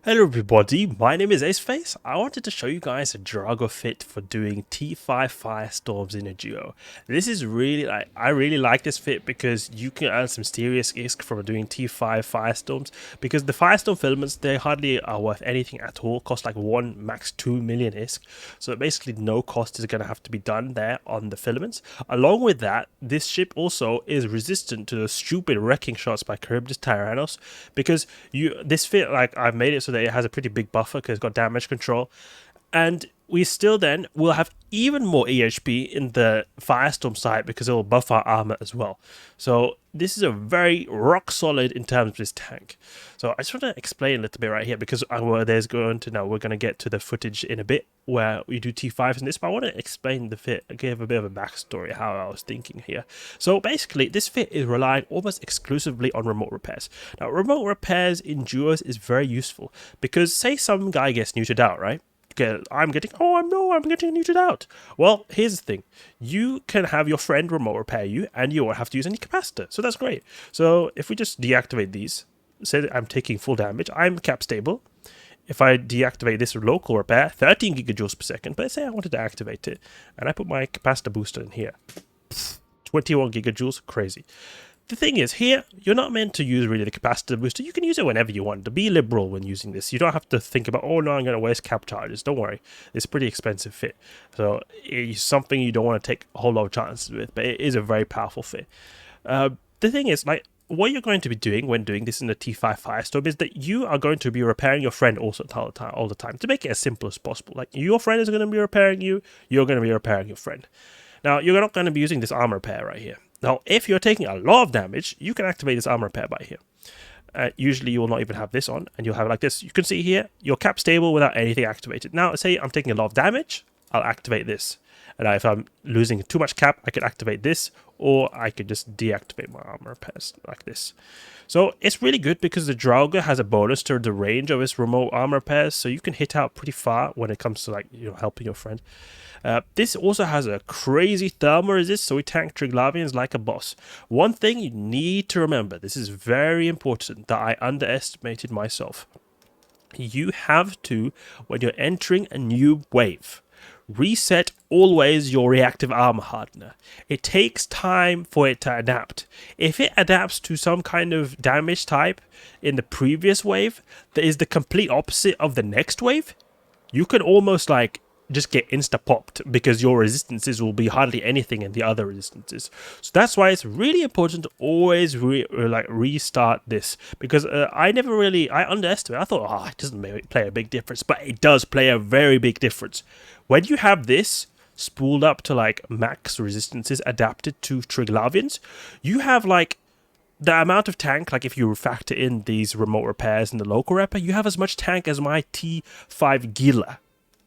Hello everybody, my name is Aceface. I wanted to show you guys a Draugur fit for doing T5 Firestorms in a duo. This is really, I really like this fit because you can earn some serious ISK from doing T5 Firestorms, because the Firestorm filaments, they hardly are worth anything at all, cost like 1 max 2 million ISK, so basically no cost is going to have to be done there on the filaments. Along with that, this ship also is resistant to the stupid wrecking shots by Charybdis Tyrannos, because this fit, like, I've made it so that it has a pretty big buffer because it's got damage control, and we still then will have even more EHP in the Firestorm side because it will buff our armor as well. So this is a very rock solid in terms of this tank. So I just want to explain a little bit right here, because we're going to get to the footage in a bit where we do T5s in this, but I want to explain the fit, give a bit of a backstory how I was thinking here. So basically this fit is relying almost exclusively on remote repairs. Now remote repairs in duos is very useful because say some guy gets neutered out, right? I'm getting neutered out. Well, here's the thing. You can have your friend remote repair you, and you won't have to use any capacitor. So that's great. So if we just deactivate these, say that I'm taking full damage, I'm cap stable. If I deactivate this local repair, 13 gigajoules per second, but let's say I wanted to activate it, and I put my capacitor booster in here. 21 gigajoules, crazy. The thing is, here, you're not meant to use really the capacitor booster. You can use it whenever you want. To be liberal when using this. You don't have to think about, oh no, I'm going to waste cap charges. Don't worry. It's a pretty expensive fit. So it's something you don't want to take a whole lot of chances with, but it is a very powerful fit. The thing is, like, what you're going to be doing when doing this in the T5 Firestorm is that you are going to be repairing your friend also all the time to make it as simple as possible. Like, your friend is going to be repairing you, you're going to be repairing your friend. Now, you're not going to be using this armor repair right here. Now, if you're taking a lot of damage, you can activate this armor repair by here. Usually, you will not even have this on, and you'll have it like this. You can see here, you're cap stable without anything activated. Now, say I'm taking a lot of damage, I'll activate this. And if I'm losing too much cap, I could activate this, or I could just deactivate my armor repairs like this. So it's really good because the Draugur has a bonus to the range of its remote armor repairs, so you can hit out pretty far when it comes to, like, helping your friend. This also has a crazy thermal resist, so we tank Triglavians like a boss. One thing you need to remember, this is very important, that I underestimated myself. You have to, when you're entering a new wave, reset always your reactive armor hardener. It takes time for it to adapt. If it adapts to some kind of damage type in the previous wave that is the complete opposite of the next wave, you can almost like just get insta-popped because your resistances will be hardly anything in the other resistances. So that's why it's really important to always restart this, because I underestimated. I thought, oh, it doesn't play a big difference, but it does play a very big difference. When you have this spooled up to like max resistances adapted to Triglavians, you have like the amount of tank, like if you factor in these remote repairs and the local repair, you have as much tank as my T5 Gila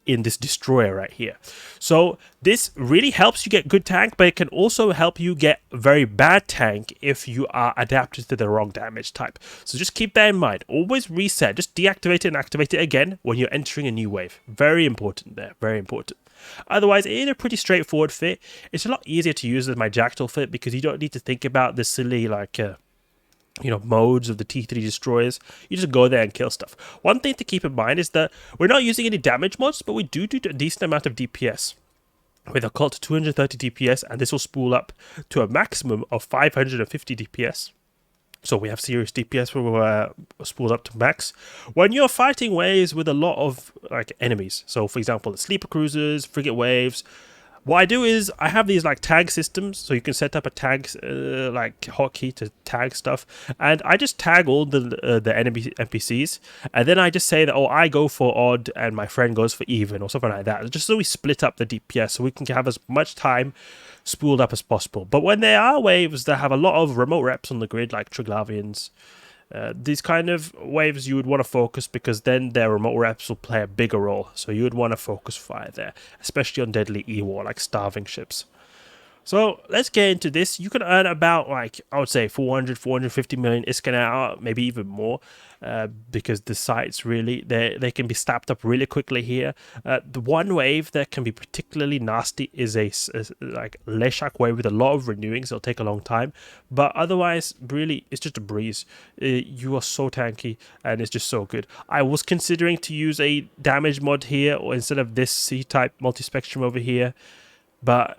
in this destroyer right here. So this really helps you get good tank, but it can also help you get very bad tank if you are adapted to the wrong damage type. So just keep that in mind. Always reset. Just deactivate it and activate it again when you're entering a new wave. Very important there. Very important. Otherwise, it is a pretty straightforward fit. It's a lot easier to use than my Jackdaw fit because you don't need to think about the silly modes of the T3 destroyers. You just go there and kill stuff. One thing to keep in mind is that we're not using any damage mods, but we do a decent amount of DPS. With Occult 230 DPS, and this will spool up to a maximum of 550 DPS. So we have serious DPS where we're spooled up to max. When you're fighting waves with a lot of like enemies, so for example the sleeper cruisers, frigate waves, what I do is I have these like tag systems, so you can set up a tag like hotkey to tag stuff, and I just tag all the enemy NPCs, and then I just say that, oh, I go for odd and my friend goes for even or something like that, just so we split up the DPS so we can have as much time spooled up as possible. But when there are waves that have a lot of remote reps on the grid, like Triglavians, these kind of waves you would want to focus, because then their remote reps will play a bigger role. So you would want to focus fire there, especially on deadly E-War like starving ships. So let's get into this. You can earn about, like, I would say 400, 450 million Iskanau, maybe even more, because the sites really, they can be stacked up really quickly here. The one wave that can be particularly nasty is a like Leshak wave with a lot of renewings. It'll take a long time, but otherwise, really, it's just a breeze. You are so tanky, and it's just so good. I was considering to use a damage mod here, or instead of this C-type multispectrum over here, but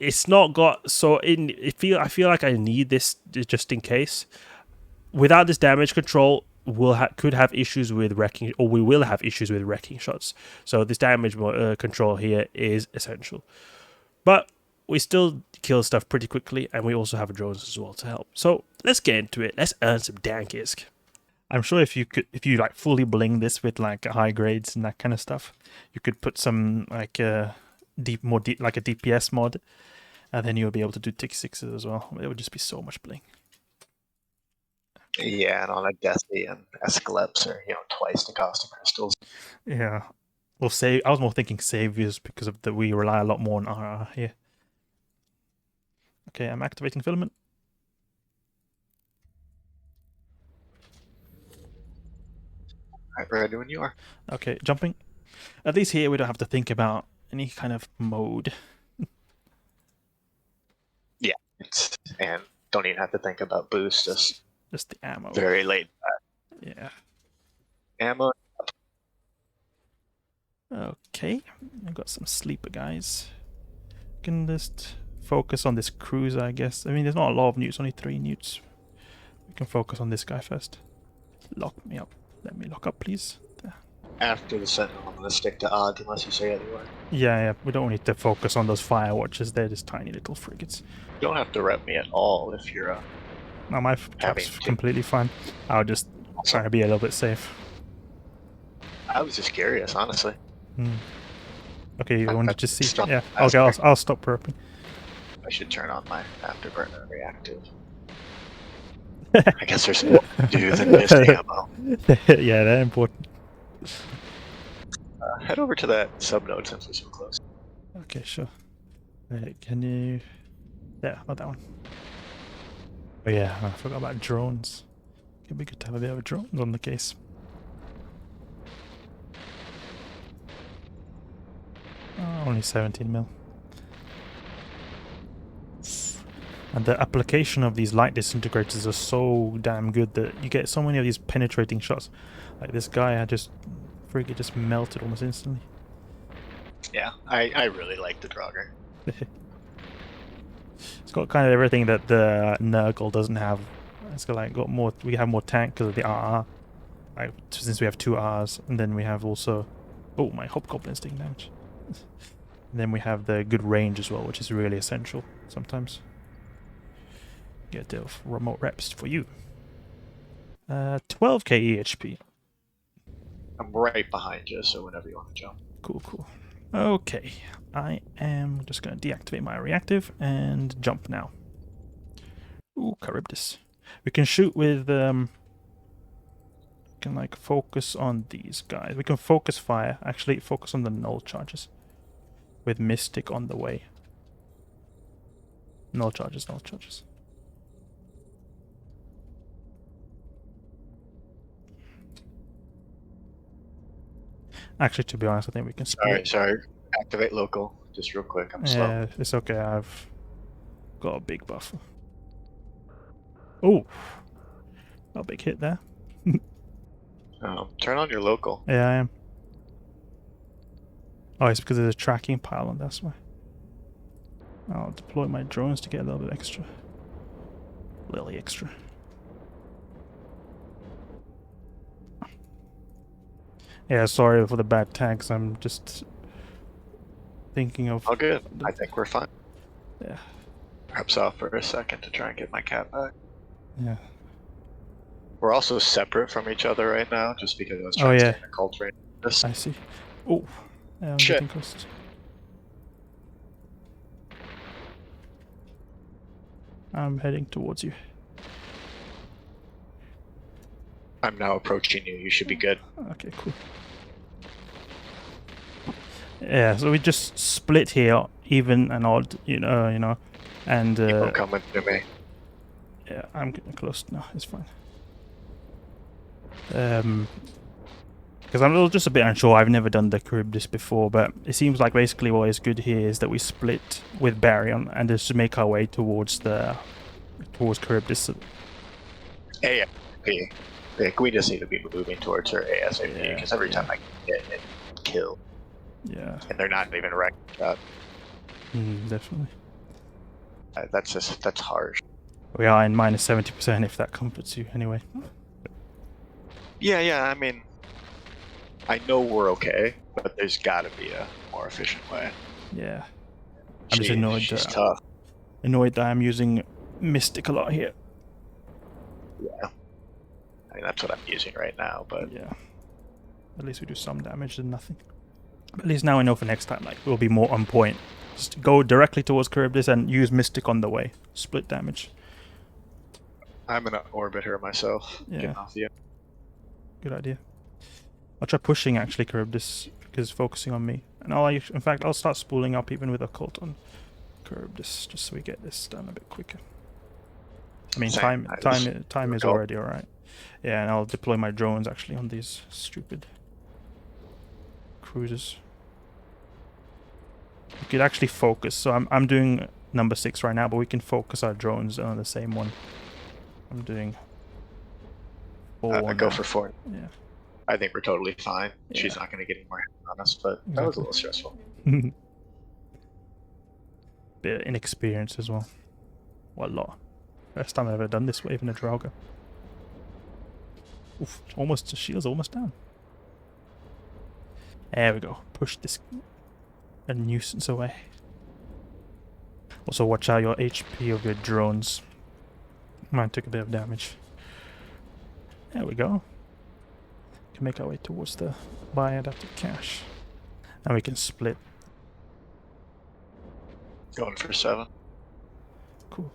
it's not got I feel like I need this just in case. Without this damage control, could have issues with wrecking, or we will have issues with wrecking shots. So this damage control here is essential. But we still kill stuff pretty quickly, and we also have drones as well to help. So let's get into it. Let's earn some dankisk. I'm sure if you like fully bling this with like high grades and that kind of stuff, you could put some like more deep, like a DPS mod, and then you'll be able to do tick sixes as well. It would just be so much bling. Yeah, and on a Desi and Escalipes are, twice the cost of crystals. Yeah. Well, I was more thinking saviors because of that we rely a lot more on RR here. Okay, I'm activating filament. Alright, ready when you are. Okay, jumping. At least here we don't have to think about any kind of mode. Yeah, and don't even have to think about boost, just the ammo. Very late. Yeah. Ammo. Okay, I've got some sleeper guys. Can just focus on this cruiser, I guess. I mean, there's not a lot of newts, only 3 newts. We can focus on this guy first. Lock me up. Let me lock up, please. There. After the Sentinel, I'm going to stick to odd unless you say otherwise. Yeah, we don't need to focus on those fire watchers. They're just tiny little frigates. You don't have to rep me at all if you're no, my truck's completely fine. I'll just try to be a little bit safe. I was just curious, honestly. Okay, you wanted to just see? Yeah, okay, I'll stop burping. I should turn on my Afterburner Reactive. I guess there's more to do than just ammo. Yeah, they're important. Head over to that subnode since we're so close. Okay, sure. Can you... Yeah, not that one. Oh yeah, I forgot about drones. It'd be good to have a bit of drones on the case. Oh, only 17 mil. And the application of these light disintegrators are so damn good that you get so many of these penetrating shots. Like this guy, just melted almost instantly. Yeah, I really like the Draugur. It's got kind of everything that the Nurgle doesn't have. It's got more. We have more tank because of the RR. Like, since we have 2 Rs, and then we have also. Oh, my Hobgoblin's taking damage. And then we have the good range as well, which is really essential sometimes. Get the remote reps for you. 12k EHP. I'm right behind you, so whenever you want to jump. Cool. Okay, I am just going to deactivate my reactive and jump now. Ooh, Charybdis. We can shoot with, can like focus on these guys. We can focus fire, actually focus on the null charges. With Mystic on the way. Null charges. Actually, to be honest, I think we can split. Sorry. Activate local, just real quick. I'm slow. Yeah, it's okay. I've got a big buffer. Oh, a big hit there. Turn on your local. Yeah, I am. Oh, it's because there's a tracking pylon, that's why. I'll deploy my drones to get a little bit extra. Extra. Yeah, sorry for the bad tags. I'm just thinking of... Oh, good. I think we're fine. Yeah. Perhaps off for a second to try and get my cat back. Yeah. We're also separate from each other right now, just because I was trying to get a cult range. I see. Oh, yeah, I'm getting close. I'm heading towards you. I'm now approaching you. You should be good. Okay, cool. Yeah, so we just split here even and odd, and People coming to me. yeah, I'm getting close now. It's fine. Because I'm just a bit unsure. I've never done the Charybdis before, but it seems like basically what is good here is that we split with Baryon and just make our way towards Charybdis. ASAP. Like, we just need to be moving towards her ASAP because every time I get it, kill. Yeah. And they're not even right shot. Definitely. That's harsh. We are in minus 70% if that comforts you anyway. Yeah, I mean, I know we're okay, but there's gotta be a more efficient way. Yeah. I'm just annoyed. She's tough. Annoyed that I'm using Mystic a lot here. Yeah. I mean, that's what I'm using right now, but... Yeah. At least we do some damage than nothing. But at least now I know for next time, like, we'll be more on point. Just go directly towards Charybdis and use Mystic on the way. Split damage. I'm gonna orbit her myself. Yeah. Getting off the... Good idea. I'll try pushing, actually, Charybdis, because focusing on me. And in fact, I'll start spooling up even with Occult on Charybdis, just so we get this done a bit quicker. I mean, time is already alright. Yeah, and I'll deploy my drones, actually, on these stupid cruisers. We could actually focus. So I'm doing number 6 right now, but we can focus our drones on the same one. I'm doing 4 go for 4. Yeah. I think we're totally fine. Yeah. She's not going to get any more on us, but that was a little stressful. Bit of inexperience as well. What a lot. First time I've ever done this wave in a Draugur. Oof, the shield's almost down. There we go. Push this a nuisance away. Also watch out your HP of your drones. Mine took a bit of damage. There we go. Can make our way towards the bioadaptive cache. And we can split. Going for 7. Cool.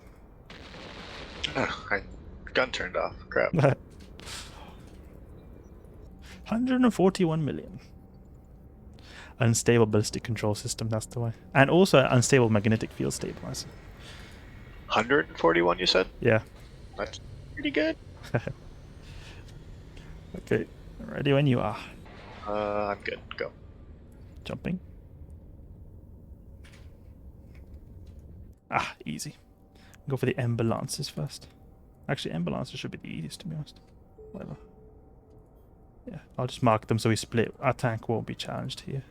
Gun turned off. Crap. 141 million. Unstable ballistic control system, that's the way. And also unstable magnetic field stabilizer. 141, you said? Yeah. That's pretty good. Okay. Ready when you are. I'm good. Go. Jumping. Easy. Go for the Ember Lancers first. Actually, Ember Lancers should be the easiest, to be honest. Whatever. Yeah, I'll just mark them so we split. Our tank won't be challenged here.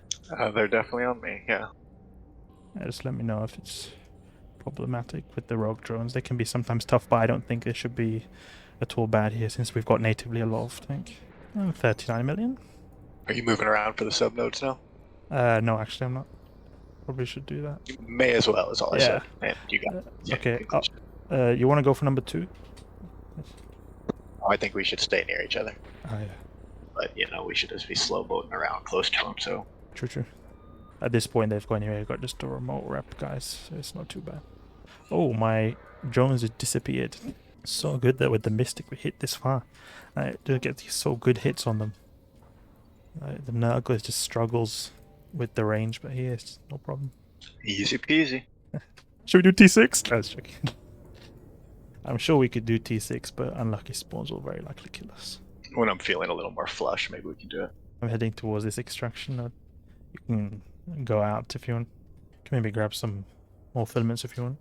They're definitely on me, yeah. Just let me know if it's problematic with the rogue drones. They can be sometimes tough, but I don't think they should be at all bad here since we've got natively a lot of tank. 39 million. Are you moving around for the subnodes now? No, actually I'm not. Probably should do that. You may as well, is all I said. And you got it. Yeah, okay. You want to go for number 2? I think we should stay near each other. Oh, yeah. But, we should just be slow boating around close to them, so... True. At this point, they've gone anyway. Got just a remote rep, guys, so it's not too bad. Oh, my drones have disappeared. So good that with the Mystic we hit this far. I do get these so good hits on them. The Nurgle just struggles with the range, but here it's no problem. Easy peasy. Should we do T6? I was joking. I'm sure we could do T6, but unlucky spawns will very likely kill us. When I'm feeling a little more flush, maybe we can do it. I'm heading towards this extraction node. You can go out if you want. You can maybe grab some more filaments if you want.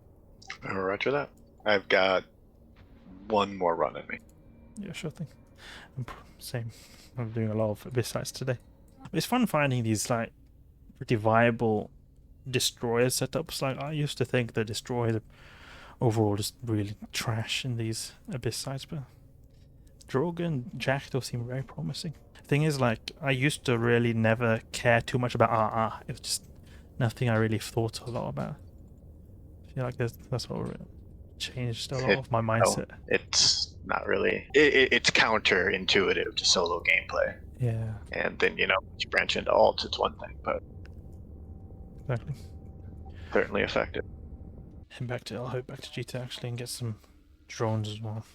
Roger that. I've got 1 more run in me. Yeah, sure thing. Same. I'm doing a lot of Abyss sites today. It's fun finding these like pretty viable destroyer setups. Like I used to think the destroyers are overall just really trash in these Abyss sites, but Draugur and Jackdaw seem very promising. Thing is, like, I used to really never care too much about RR. It was just nothing I really thought a lot about. I feel like that's what changed a lot of my mindset. No, it's not really. It's counterintuitive to solo gameplay. Yeah. And then, you branch into alts, it's one thing, but... Exactly. Certainly effective. I'll head back to GTA actually and get some drones as well.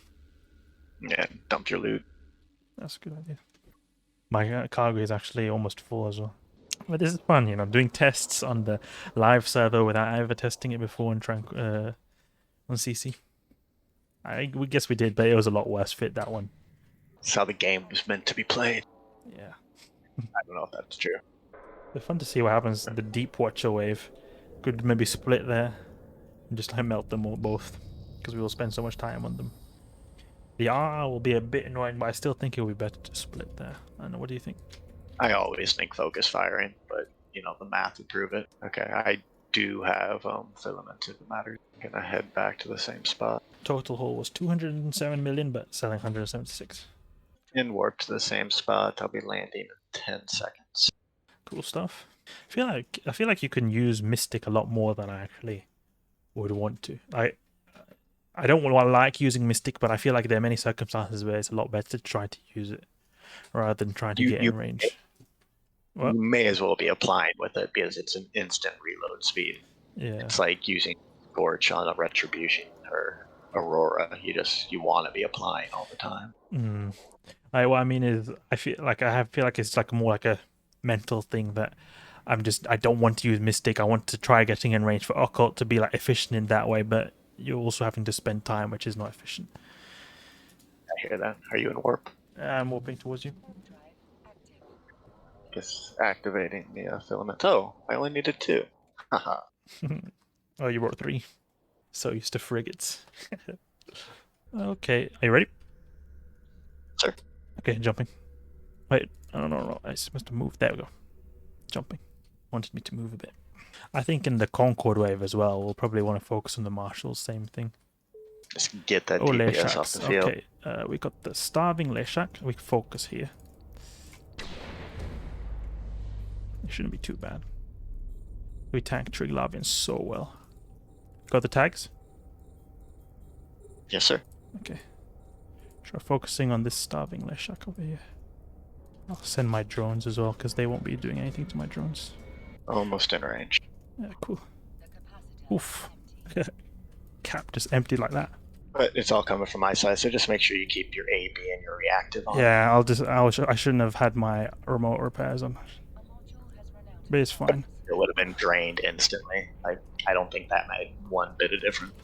Yeah, dump your loot. That's a good idea. My cargo is actually almost full as well. But this is fun, you know, doing tests on the live server without ever testing it before and trying on CC. We guess we did, but it was a lot worse fit, that one. It's how the game was meant to be played. Yeah. I don't know if that's true. It's fun to see what happens. The deep watcher wave could maybe split there and just like melt them all both, because we will spend so much time on them. The R will be a bit annoying, but I still think it will be better to split there. I don't know, what do you think? I always think focus firing, but you know, the math would prove it. Okay, I do have filament if it matters. I'm gonna head back to the same spot. Total haul was 207 million, but selling 176. And warp to the same spot. I'll be landing in 10 seconds. Cool stuff. I feel like you can use Mystic a lot more than I actually would want to. I don't like using Mystic, but I feel like there are many circumstances where it's a lot better to try to use it rather than trying to get in range. You may as well be applying with it because it's an instant reload speed. Yeah. It's like using Scorch on a Retribution or Aurora. You want to be applying all the time. What I mean is, I feel like it's like more like a mental thing that I don't want to use Mystic. I want to try getting in range for Occult to be like efficient in that way, but you're also having to spend time, which is not efficient. I hear that. Are you in warp? I'm warping towards you. Just activating the filament. Oh, I only needed 2. Haha. Oh, you brought 3. So used to frigates. Okay, are you ready? Sure. Okay, jumping. Wait, no, I supposed to move. There we go. Jumping. Wanted me to move a bit. I think in the Concord wave as well, we'll probably want to focus on the Marshals, same thing. Just get that Oh, DPS off the field. Okay, we got the Starving Leshak. We focus here. It shouldn't be too bad. We tank Triglavian so well. Got the tags? Yes, sir. Okay. Try focusing on this Starving Leshak over here. I'll send my drones as well, because they won't be doing anything to my drones. Almost in range. Yeah, cool. Oof. Cap just empty like that. But it's all coming from my side, so just make sure you keep your AB and your reactive on. Yeah, I shouldn't have had my remote repairs on. But it's fine. It would have been drained instantly. I don't think that made one bit of difference.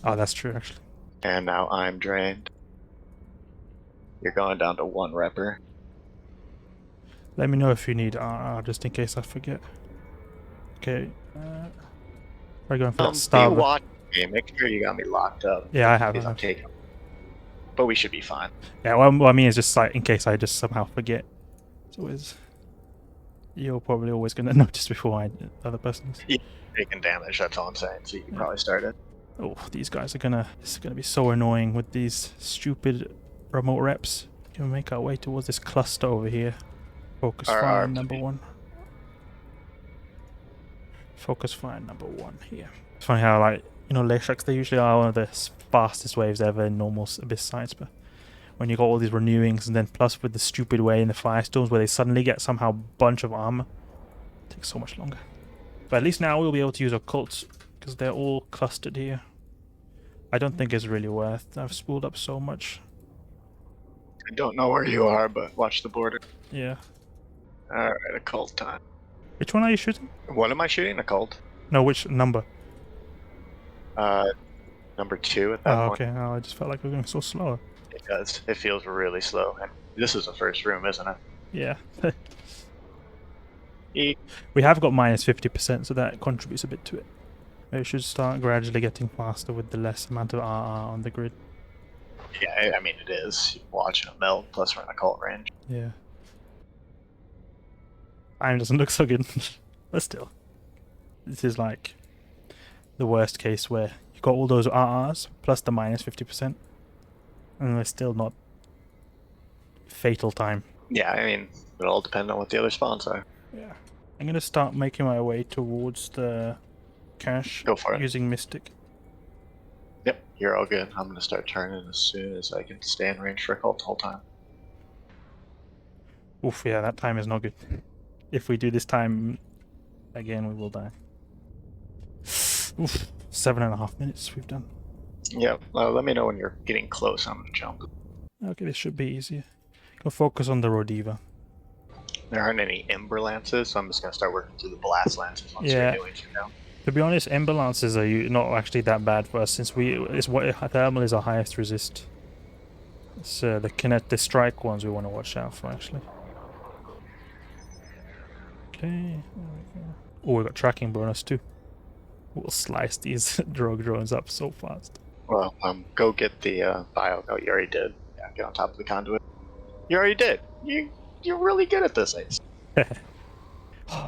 Oh, that's true, actually. And now I'm drained. You're going down to 1 repper. Let me know if you need RR, just in case I forget. Okay. We're going for that Starver. You watch me. Make sure you got me locked up. Yeah, I have. I'm taking. But we should be fine. Yeah, what I mean is just like in case I just somehow forget. It's always... You're probably always going to notice before the other person is. Yeah, taking damage, that's all I'm saying. So you can probably start it. Oh, these guys are gonna... This is gonna be so annoying with these stupid remote reps. Gonna make our way towards this cluster over here. Focus fire number 1. Focus fire number 1 here. It's funny how, like, you know, Leshaks, they usually are one of the fastest waves ever in normal Abyss sites, but when you got all these renewings and then plus with the stupid way in the firestorms where they suddenly get somehow a bunch of armor, it takes so much longer. But at least now we'll be able to use occults because they're all clustered here. I don't think it's really worth. I've spooled up so much. I don't know where you are, but watch the border. Yeah. Alright, occult time. Which one are you shooting? What am I shooting? Occult? No, which number? Number 2 at that point. Okay. Oh, I just felt like we were going so slow. It does. It feels really slow. And this is the first room, isn't it? Yeah. We have got minus 50%, so that contributes a bit to it. It should start gradually getting faster with the less amount of RR on the grid. Yeah, I mean it is. Watching it melt, plus we're in occult range. Yeah. Time doesn't look so good. But still. This is like the worst case where you got all those RRs plus the minus 50%. And we're still not fatal time. Yeah, I mean, it'll all depend on what the other spawns are. Yeah. I'm going to start making my way towards the cache. Go for it. Using Mystic. Yep, you're all good. I'm going to start turning as soon as I can stay in range for occult the whole time. Oof, yeah, that time is not good. If we do this time again, we will die. Oof, 7.5 minutes we've done. Yep, let me know when you're getting close. I'm going to jump. Okay, this should be easier. Go focus on the Rodiva. There aren't any Ember Lances, so I'm just going to start working through the Blast Lances once Yeah. you're doing shit now. To be honest, Ember Lances are not actually that bad for us since thermal is our highest resist. It's the strike ones we want to watch out for actually. Okay. Oh, we got tracking bonus too. We'll slice these Drog drones up so fast. Well, go get the bio. Oh, you already did. Yeah, get on top of the conduit. You already did. You're really good at this, Ace.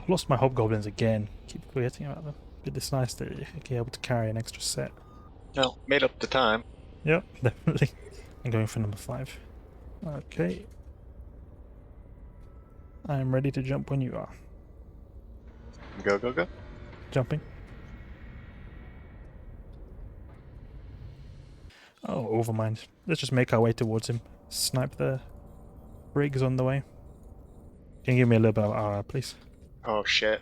Lost my Hobgoblins again. Keep forgetting about them. But it's nice that you're able to carry an extra set. No, made up the time. Yep, definitely. I'm going for number 5. Okay. I am ready to jump when you are. Go, go, go. Jumping. Oh, overmind. Let's just make our way towards him. Snipe the rigs on the way. Can you give me a little bit of RR, please? Oh, shit.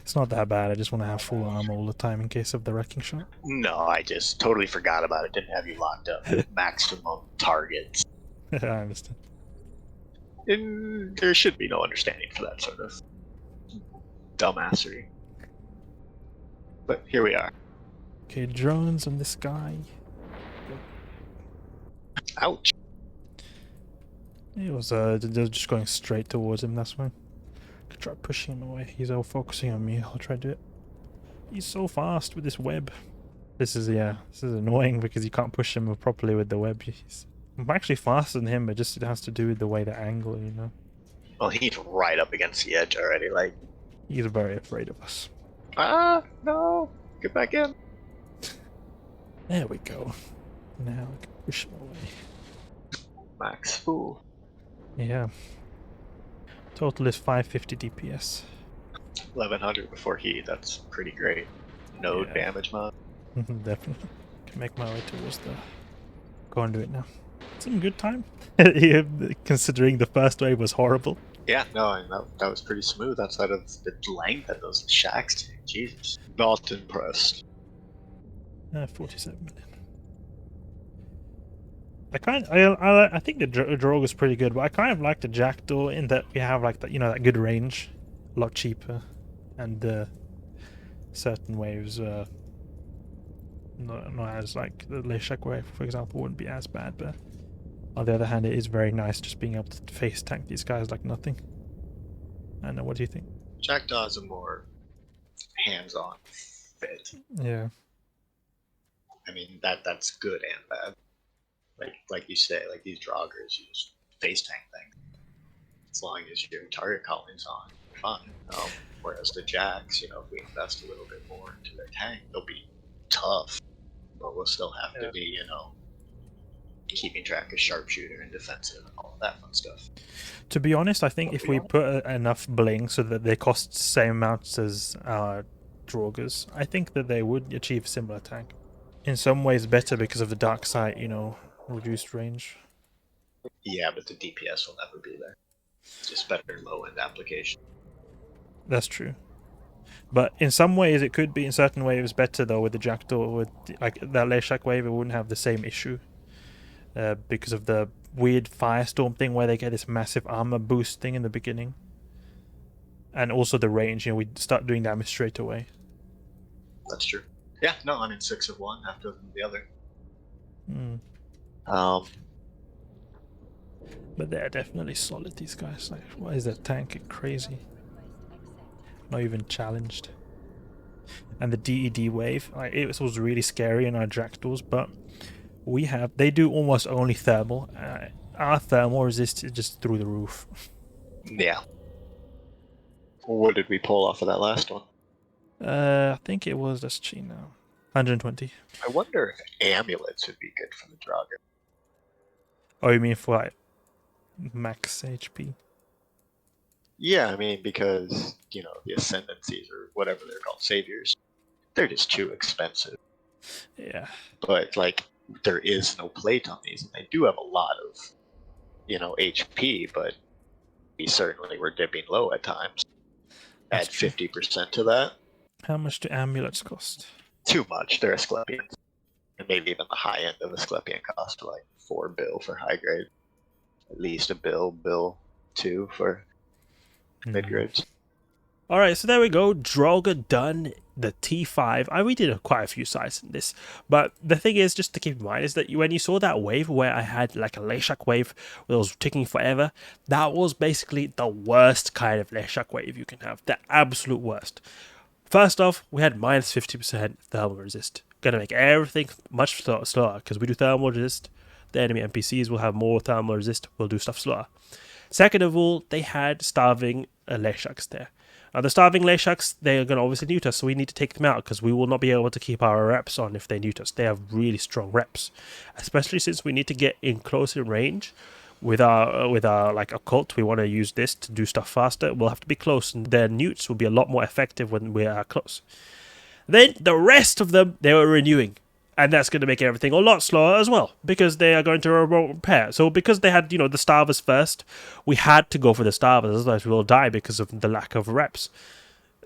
It's not that bad, I just want to have full armor all the time in case of the wrecking shot. No, I just totally forgot about it. Didn't have you locked up. Maximum targets. I understand. And there should be no understanding for that sort of dumbassery. But here we are. Okay, drones in the sky. Ouch. It was they're just going straight towards him, that's why. Could try pushing him away. He's all focusing on me. I'll try to do it. He's so fast with this web. This is annoying because you can't push him properly with the web. I'm actually faster than him, but just it has to do with the way the angle, you know. Well, he's right up against the edge already, like. He's very afraid of us. No. Get back in. There we go. Now I can push him away. Max fool. Yeah. Total is 550 DPS. 1100 before heat, that's pretty great. No damage mod. Definitely. Can make my way towards the conduit now. Some good time. Considering the first wave was horrible. Yeah, no, I know. That was pretty smooth outside of the length that those shacks take. Jesus. Not impressed. 47 million. I think the Draugur is pretty good, but I kind of like the Jackdaw in that we have like that, you know, that good range, a lot cheaper, and certain waves not as like the Leshak wave, for example, wouldn't be as bad. But on the other hand, it is very nice just being able to face tank these guys like nothing. I don't know. What do you think? Jackdaw is a more hands-on fit. Yeah. I mean that's good and bad. Like you say, like these Draugurs, you just face tank things. As long as your target calling's on, you're fine. Whereas the Jacks, you know, if we invest a little bit more into their tank, they'll be tough, but we'll still have to be, you know, keeping track of sharpshooter and defensive and all of that fun stuff. To be honest, I think if we put enough bling so that they cost the same amounts as our Draugurs, I think that they would achieve similar tank. In some ways better because of the dark side, you know, reduced range. Yeah, but the DPS will never be there. It's just better low-end application. That's true. But in some ways it could be, in certain ways better though with the Jackdaw. With like that Leshak wave, it wouldn't have the same issue. Because of the weird firestorm thing where they get this massive armor boost thing in the beginning. And also the range, you know, we start doing damage straight away. That's true. Yeah, no, I mean 6 of one, half dozen of the other. But they're definitely solid, these guys. Like, why is that tank crazy? Not even challenged. And the DED wave, like, it was really scary in our Jackdaws, but they do almost only thermal. Our thermal resist is just through the roof. Yeah. What did we pull off of that last one? I think it was, let's see now, 120. I wonder if amulets would be good for the Draugur. Oh, you mean for like max HP? Yeah, I mean because, you know, the ascendancies or whatever they're called, saviors, they're just too expensive. Yeah. But like there is no plate on these, and they do have a lot of, you know, HP, but we certainly were dipping low at times. Add 50% to that. How much do amulets cost? Too much. They're Asclepians. And maybe even the high end of Asclepian cost like 4 bill for high grade. at least a bill 2 for mid grids. Alright, so there we go. Draugur done the T5. We did quite a few sites in this, but the thing is, just to keep in mind, is that when you saw that wave where I had like a Leshak wave that was ticking forever, that was basically the worst kind of Leshak wave you can have. The absolute worst. First off, we had minus 50% thermal resist. Gonna make everything much slower because we do thermal resist. The enemy NPCs will have more thermal resist, will do stuff slower. Second of all, they had starving Leshaks there. The starving Leshaks, they are going to obviously newt us, so we need to take them out because we will not be able to keep our reps on if they newt us. They have really strong reps, especially since we need to get in closer range with our like occult. We want to use this to do stuff faster. We'll have to be close, and their newts will be a lot more effective when we are close. Then the rest of them, they were renewing. And that's going to make everything a lot slower as well, because they are going to remote repair. So because they had, the starvers first, we had to go for the starvers, otherwise we will die because of the lack of reps.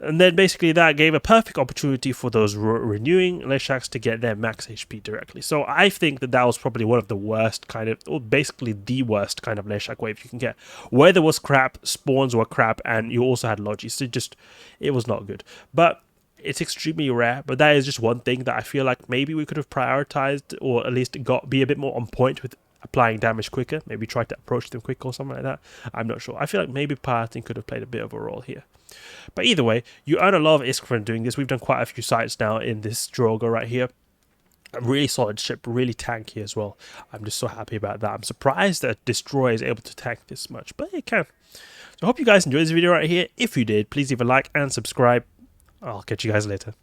And then basically that gave a perfect opportunity for those renewing Leshaks to get their max HP directly. So I think that was probably one of the worst kind of, or basically the worst kind of Leshak wave you can get. Weather was crap, spawns were crap, and you also had Logis. So it was not good. But it's extremely rare, but that is just one thing that I feel like maybe we could have prioritized, or at least be a bit more on point with applying damage quicker. Maybe try to approach them quicker or something like that. I'm not sure. I feel like maybe piloting could have played a bit of a role here. But either way, you earn a lot of ISK from doing this. We've done quite a few sites now in this Draugur right here. A really solid ship, really tanky as well. I'm just so happy about that. I'm surprised that Destroyer is able to tank this much, but it can. So I hope you guys enjoyed this video right here. If you did, please leave a like and subscribe. I'll catch you guys later.